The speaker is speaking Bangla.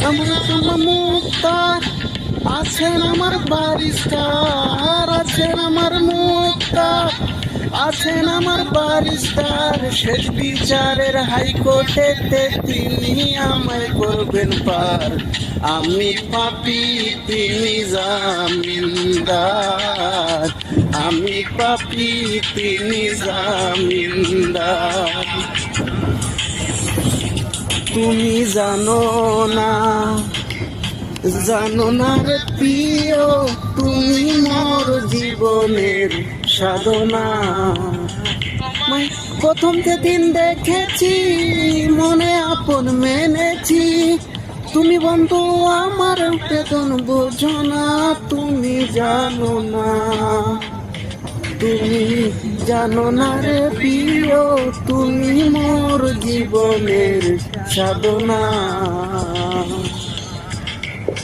আমার তোমার মুক্তার আছেন, আমার বারিস্টার আছেন, আমার মুক্তার আছেন, আমার বারিস্টার শেষ বিচারের হাইকোর্টেতে তিনি আমায় করবেন পার। আমি পাপী, তিনি জামিনদার। আমি পাপী, তিনি জামিনদার। তুমি জানো না, জানো না রে প্রিয়, তুমি মোর জীবনের সাধনা। প্রথম যেদিন দেখেছি মনে আপন মেনেছি, তুমি বন্ধু আমার বেদন বোঝো না। তুমি জানো না, তুমি জানো না রে প্রিয়, তুমি মোর জীবনের সাধনা।